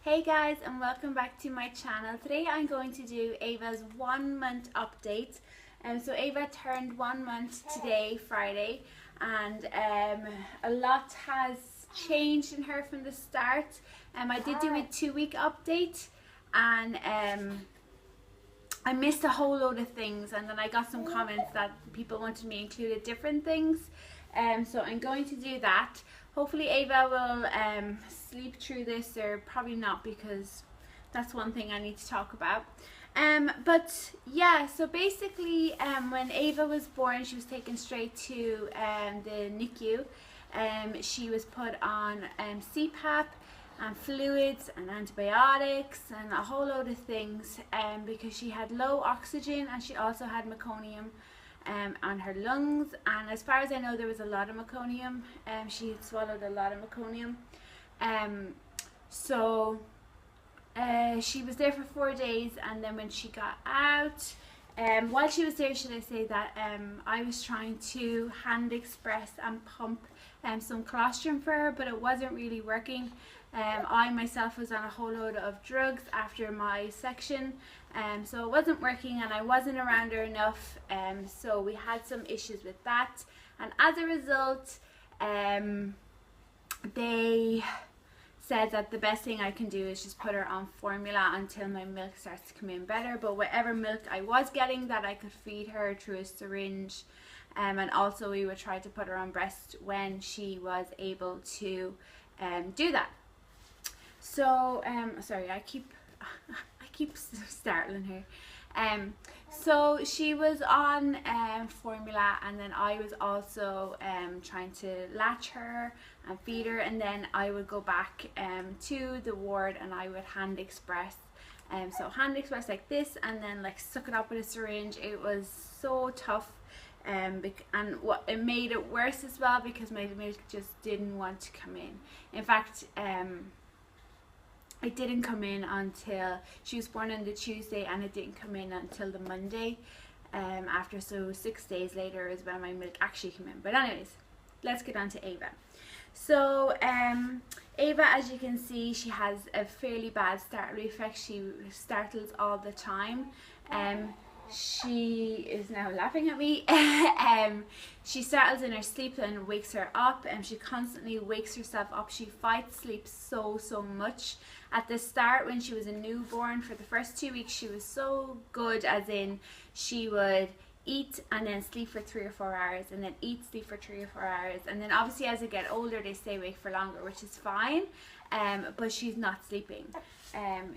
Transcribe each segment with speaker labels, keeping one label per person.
Speaker 1: Hey guys, and welcome back to my channel. Today I'm going to do Ava's 1 month update. So Ava turned 1 month today, Friday, and a lot has changed in her from the start. I did do a 2-week update, and I missed a whole load of things, and then I got some comments that people wanted me included different things. So I'm going to do that. Hopefully Ava will sleep through this, or probably not, because that's one thing I need to talk about. But yeah, so basically when Ava was born, she was taken straight to the NICU. She was put on CPAP and fluids and antibiotics and a whole load of things because she had low oxygen, and she also had meconium on her lungs, and as far as I know there was a lot of meconium. She had swallowed a lot of meconium. She was there for 4 days, and then when she got out, while she was there, should I say that I was trying to hand express and pump some colostrum for her, but it wasn't really working. I myself was on a whole load of drugs after my section, so it wasn't working, and I wasn't around her enough, so we had some issues with that, and as a result they said that the best thing I can do is just put her on formula until my milk starts to come in better. But whatever milk I was getting, that I could feed her through a syringe, and also we would try to put her on breast when she was able to do that. So sorry, I keep startling her. So she was on formula, and then I was also trying to latch her and feed her, and then I would go back to the ward and I would hand express. So hand express like this, and then like suck it up with a syringe. It was so tough, and what it made it worse as well, because my milk just didn't want to come in. In fact, it didn't come in until she was born on the Tuesday, and it didn't come in until the Monday after. So 6 days later is when my milk actually came in. But anyways, let's get on to Ava. So Ava, as you can see, she has a fairly bad startle reflex. She startles all the time. She is now laughing at me. She startles in her sleep and wakes her up, and she constantly wakes herself up. She fights sleep so much. At the start, when she was a newborn, for the first 2 weeks, she was so good, as in she would eat and then sleep for 3 or 4 hours, and then eat, sleep for 3 or 4 hours, and then obviously as they get older they stay awake for longer, which is fine, but she's not sleeping.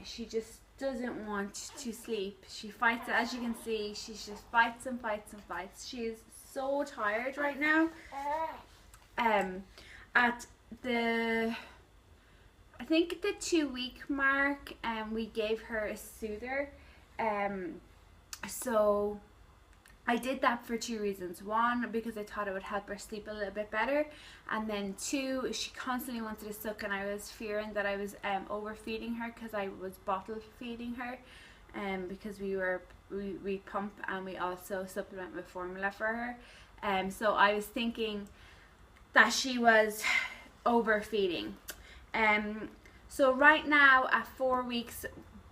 Speaker 1: She just doesn't want to sleep. She fights it, as you can see. She just fights and fights and fights. She is so tired right now. At the, I think the 2-week mark, we gave her a soother. So I did that for 2 reasons. One, because I thought it would help her sleep a little bit better, and then 2, she constantly wanted to suck, and I was fearing that I was overfeeding her, because I was bottle feeding her, because we pump and we also supplement with formula for her. So I was thinking that she was overfeeding. So right now at 4 weeks,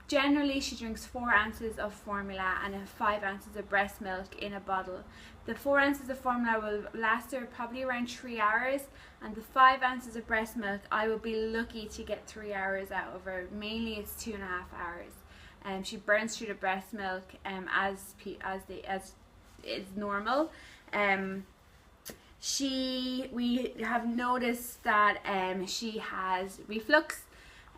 Speaker 1: generally she drinks 4 ounces of formula and 5 ounces of breast milk in a bottle. The 4 ounces of formula will last her probably around 3 hours, and the 5 ounces of breast milk, I will be lucky to get 3 hours out of her. Mainly it's 2.5 hours. She burns through the breast milk as is normal. We have noticed that she has reflux.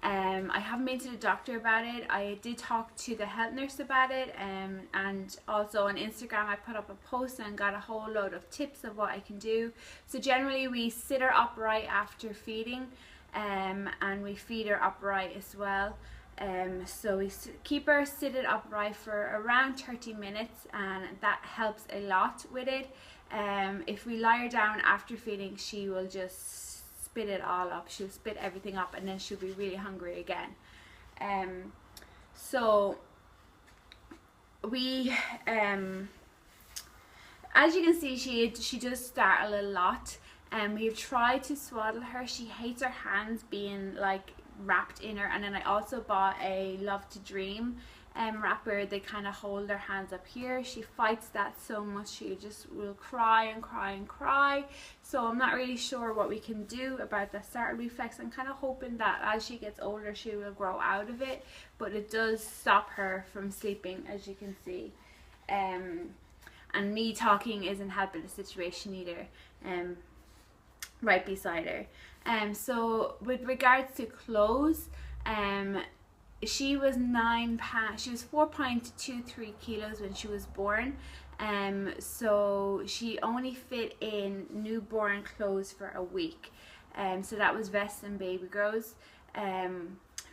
Speaker 1: I haven't been to the doctor about it. I did talk to the health nurse about it, and also on Instagram I put up a post and got a whole load of tips of what I can do. So generally we sit her upright after feeding, and we feed her upright as well. So we keep her seated upright for around 30 minutes, and that helps a lot with it. If we lie her down after feeding, she will just spit it all up. She'll spit everything up, and then she'll be really hungry again. So we as you can see, she does startle a lot, and we've tried to swaddle her. She hates her hands being like wrapped in her. And then I also bought a Love to Dream wrapper. They kind of hold their hands up here. She fights that so much, she just will cry and cry and cry. So I'm not really sure what we can do about the startle reflex. I'm kind of hoping that as she gets older she will grow out of it, but it does stop her from sleeping, as you can see. And me talking isn't helping the situation either, right beside her. So with regards to clothes, she was 9 pounds, she was 4.23 kilos when she was born. So she only fit in newborn clothes for a week. So that was vests and baby grows.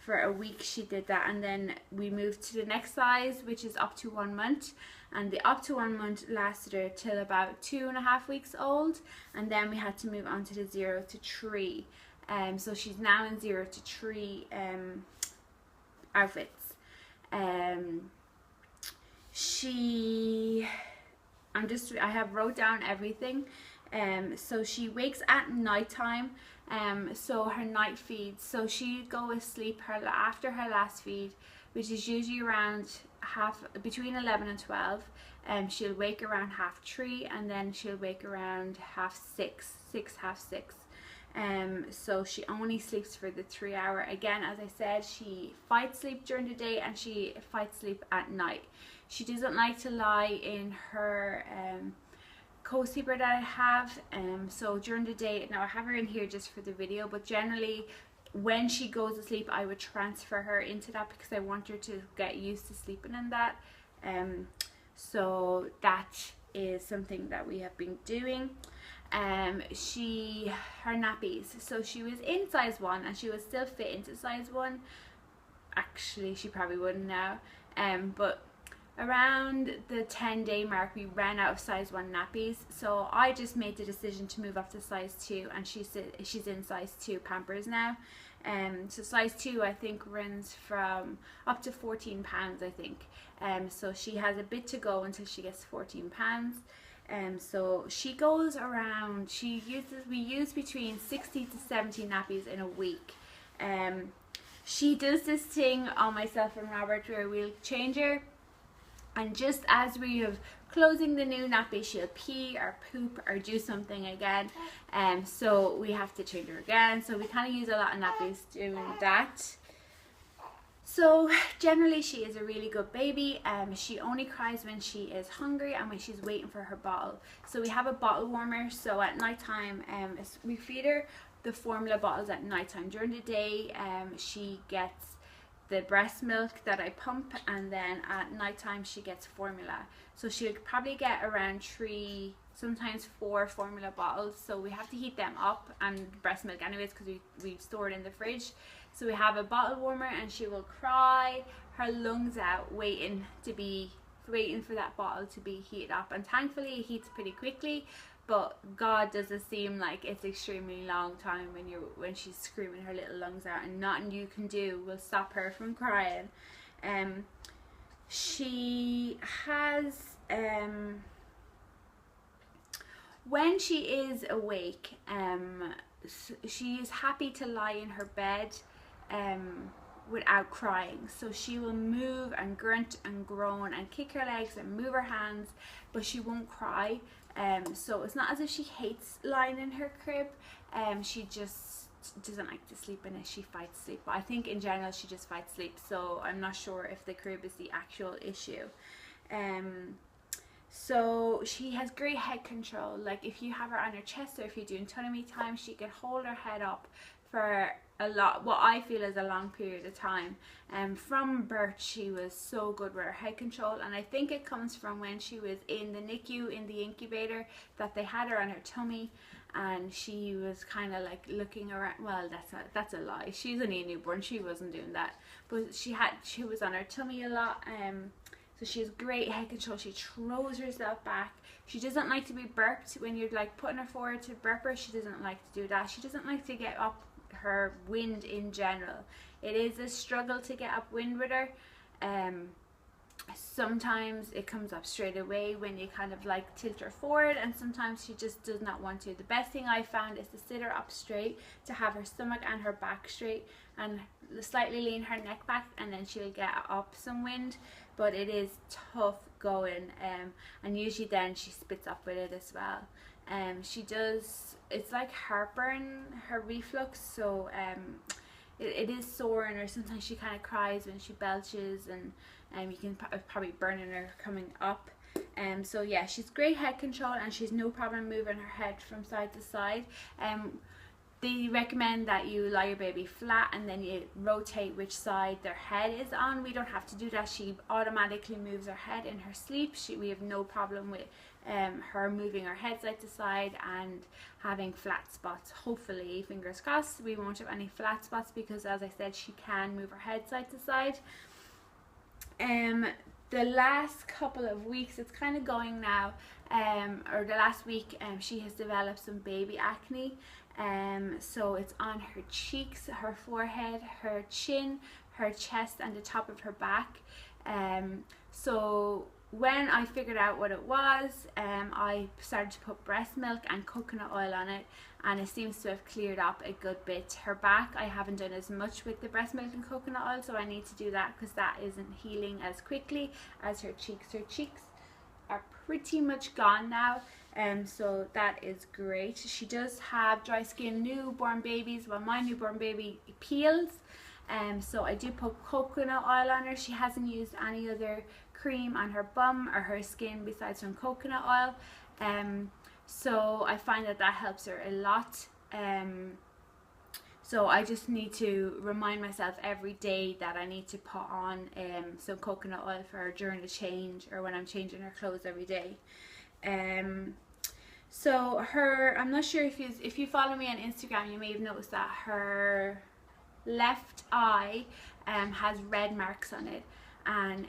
Speaker 1: For a week she did that, and then we moved to the next size, which is up to 1 month. And the up to 1 month lasted her till about 2.5 weeks old, and then we had to move on to the 0 to 3. So she's now in 0 to 3 outfits. I have wrote down everything. So she wakes at night time. So her night feed, so she go to sleep after her last feed, which is usually around between 11 and 12. She'll wake around 3:30, and then she'll wake around 6:30. So she only sleeps for the 3 hour. Again, as I said, she fights sleep during the day and she fights sleep at night. She doesn't like to lie in her co-sleeper that I have. So during the day, now I have her in here just for the video, but generally when she goes to sleep I would transfer her into that because I want her to get used to sleeping in that. So that is something that we have been doing. Her nappies, so she was in size 1 and she would still fit into size 1. Actually she probably wouldn't now, but around the 10-day mark we ran out of size 1 nappies, so I just made the decision to move up to size 2, and she's in size 2 Pampers now. So size 2 I think runs from up to 14 pounds I think. So she has a bit to go until she gets 14 pounds. So she goes around, we use between 60 to 70 nappies in a week. She does this thing on myself and Robert where we'll change her, and just as we have closing the new nappy, she'll pee or poop or do something again. So we have to change her again. So we kind of use a lot of nappies doing that. So generally she is a really good baby. She only cries when she is hungry and when she's waiting for her bottle. So we have a bottle warmer, so at night time we feed her the formula bottles at night time. During the day she gets the breast milk that I pump, and then at night time she gets formula. So she'll probably get around 3, sometimes 4 formula bottles. So we have to heat them up, and breast milk anyways because we store it in the fridge. So we have a bottle warmer and she will cry her lungs out waiting for that bottle to be heated up, and thankfully it heats pretty quickly. But God, does it seem like it's extremely long time when she's screaming her little lungs out, and nothing you can do will stop her from crying. She has when she is awake, she is happy to lie in her bed without crying. So she will move and grunt and groan and kick her legs and move her hands, but she won't cry. So it's not as if she hates lying in her crib. She just doesn't like to sleep in it. She fights sleep, but I think in general she just fights sleep, so I'm not sure if the crib is the actual issue. So she has great head control. Like if you have her on her chest, or if you're doing tummy time, she can hold her head up for what I feel is a long period of time. From birth she was so good with her head control, and I think it comes from when she was in the NICU, in the incubator, that they had her on her tummy and she was kind of like looking around. Well, that's a lie, she's only a newborn, she wasn't doing that, but she was on her tummy a lot. So she has great head control. She throws herself back. She doesn't like to be burped. When you're like putting her forward to burp her, she doesn't like to do that. She doesn't like to get up her wind in general. It is a struggle to get upwind with her. Sometimes it comes up straight away when you kind of like tilt her forward, and sometimes she just does not want to. The best thing I found is to sit her up straight, to have her stomach and her back straight, and slightly lean her neck back, and then she'll get up some wind. But it is tough going, and usually then she spits up with it as well. She does, it's like heartburn, her reflux, so it is sore, and sometimes she kind of cries when she belches, and you can probably burning her coming up. So yeah, she's great head control, and she's no problem moving her head from side to side. They recommend that you lie your baby flat and then you rotate which side their head is on. We don't have to do that. She automatically moves her head in her sleep. We have no problem with her moving her head side to side and having flat spots. Hopefully, fingers crossed, we won't have any flat spots, because as I said, she can move her head side to side. The last couple of weeks, it's kind of going now, or the last week, she has developed some baby acne. So it's on her cheeks, her forehead, her chin, her chest, and the top of her back. So when I figured out what it was, I started to put breast milk and coconut oil on it, and it seems to have cleared up a good bit. Her back, I haven't done as much with the breast milk and coconut oil, so I need to do that because that isn't healing as quickly as her cheeks. Her cheeks are pretty much gone now, so that is great. She does have dry skin, newborn babies. Well, my newborn baby peels, so I do put coconut oil on her. She hasn't used any other cream on her bum or her skin besides some coconut oil, so I find that helps her a lot. So I just need to remind myself every day that I need to put on some coconut oil for her during the change, or when I'm changing her clothes every day. So her, I'm not sure if you follow me on Instagram, you may have noticed that her left eye has red marks on it, and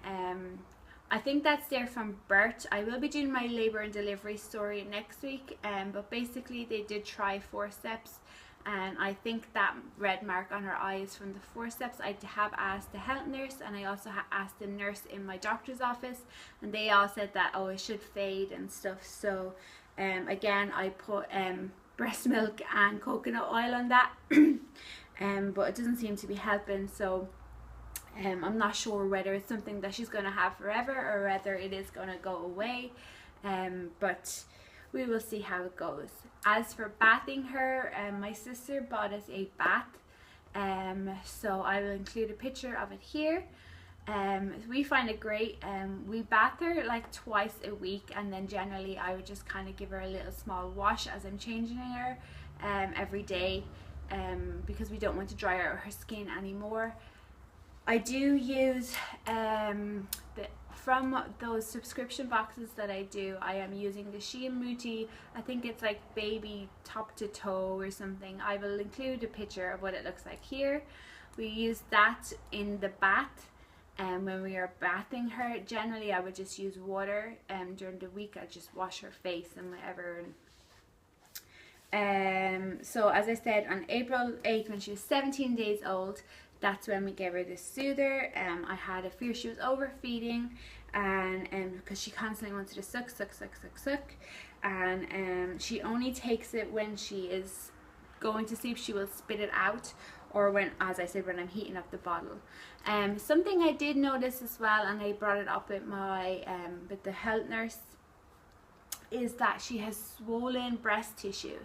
Speaker 1: I think that's there from birth. I will be doing my labour and delivery story next week, but basically they did try forceps, and I think that red mark on her eye is from the forceps. I have asked the health nurse, and I also asked the nurse in my doctor's office, and they all said that, oh, it should fade and stuff. So again, I put breast milk and coconut oil on that, but it doesn't seem to be helping. So I'm not sure whether it's something that she's going to have forever or whether it is going to go away, but we will see how it goes. As for bathing her, my sister bought us a bath, so I will include a picture of it here. We find it great. We bath her like twice a week, and then generally I would just kind of give her a little small wash as I'm changing her every day, because we don't want to dry out her skin anymore. I do use from those subscription boxes that I do, I am using the She and Muti, I think it's like baby top to toe or something. I will include a picture of what it looks like here. We use that in the bath, and when we are bathing her, generally I would just use water, during the week I just wash her face and whatever. So as I said, on April 8th, when she was 17 days old, that's when we gave her this soother. I had a fear she was overfeeding, and because she constantly wanted to suck, and she only takes it when she is going to sleep. She will spit it out, or when, as I said, when I'm heating up the bottle. Something I did notice as well, and I brought it up with my with the health nurse, is that she has swollen breast tissue.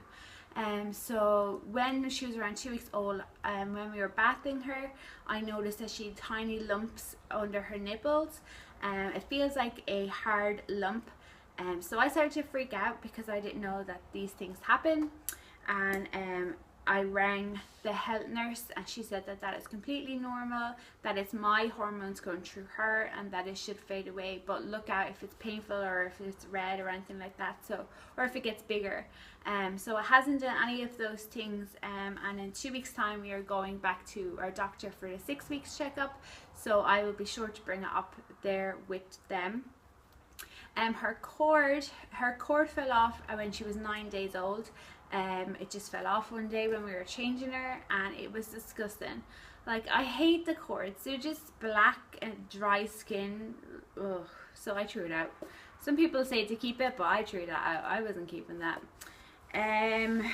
Speaker 1: So when she was around 2 weeks old, when we were bathing her, I noticed that she had tiny lumps under her nipples. It feels like a hard lump, so I started to freak out because I didn't know that these things happen, and I rang the health nurse, and she said that that is completely normal, that it's my hormones going through her, and that it should fade away, but look out if it's painful or if it's red or anything like that, so, or if it gets bigger. So it hasn't done any of those things, and in 2 weeks time we are going back to our doctor for the 6 weeks checkup, so I will be sure to bring it up there with them. Her cord fell off when she was 9 days old. It just fell off one day when we were changing her, and it was disgusting. Like, I hate the cords. They're just black and dry skin. Ugh. So I threw it out. Some people say to keep it, but I threw that out. I wasn't keeping that. I'm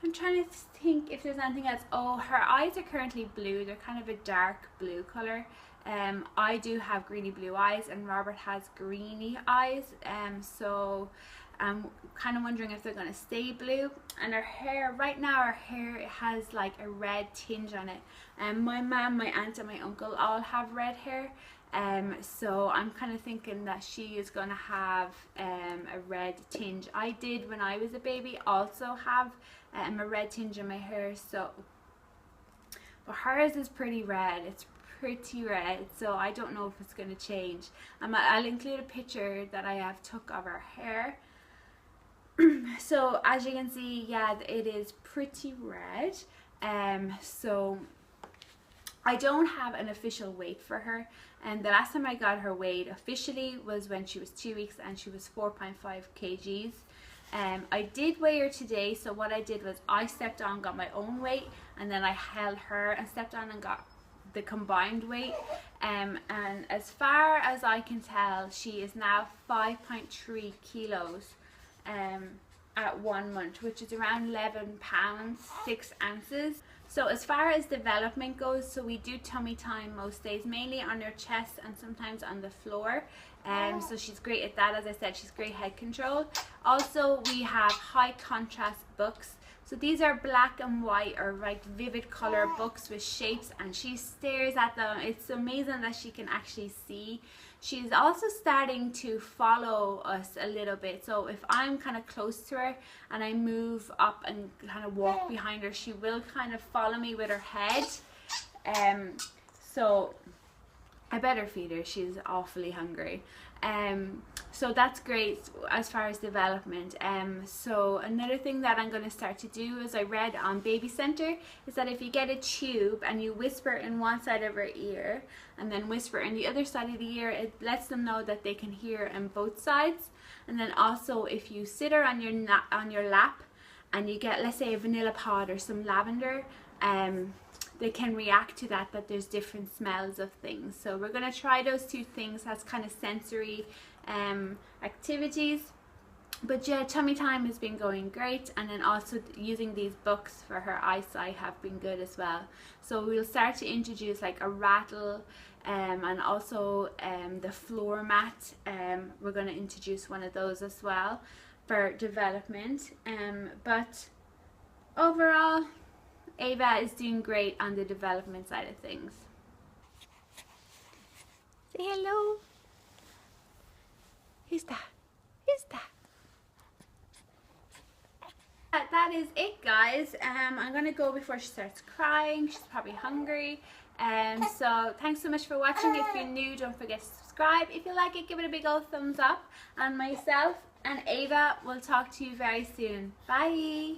Speaker 1: I'm trying to think if there's anything else. Oh, her eyes are currently blue. They're kind of a dark blue color. I do have greeny blue eyes, and Robert has greeny eyes. So I'm kind of wondering if they're going to stay blue. And her hair, right now her hair has like a red tinge on it. My mum, my aunt and my uncle all have red hair. So I'm kind of thinking that she is going to have a red tinge. I did when I was a baby also have a red tinge in my hair, so but hers is pretty red. It's pretty red, so I don't know if it's going to change. I'll include a picture that I have took of her hair. So as you can see, yeah, it is pretty red. So I don't have an official weight for her, and the last time I got her weighed officially was when she was 2 weeks and she was 4.5 kgs. I did weigh her today, so what I did was I stepped on, got my own weight, and then I held her and stepped on and got the combined weight. And as far as I can tell, she is now 5.3 kilos at 1 month, which is around 11 pounds 6 ounces. So as far as development goes, so we do tummy time most days, mainly on her chest and sometimes on the floor. So she's great at that. As I said, she's great head control. Also, we have high contrast books. So these are black and white, or like vivid color books with shapes, and she stares at them. It's amazing that she can actually see. She's also starting to follow us a little bit. So if I'm kind of close to her and I move up and kind of walk behind her, she will kind of follow me with her head. So I better feed her. She's awfully hungry. So that's great as far as development. So another thing that I'm going to start to do, as I read on Baby Center, is that if you get a tube and you whisper in one side of her ear and then whisper in the other side of the ear, it lets them know that they can hear on both sides. And then also, if you sit her on your lap and you get, let's say, a vanilla pod or some lavender, they can react to that there's different smells of things. So we're going to try those two things as kind of sensory activities. But yeah, tummy time has been going great, and then also using these books for her eyesight have been good as well. So we'll start to introduce like a rattle, and also the floor mat. We're going to introduce one of those as well for development. But overall, Ava is doing great on the development side of things. Say hello. Who's that? Who's that? That is it, guys. I'm gonna go before she starts crying. She's probably hungry. So thanks so much for watching. If you're new, don't forget to subscribe. If you like it, give it a big old thumbs up. And myself and Ava will talk to you very soon. Bye.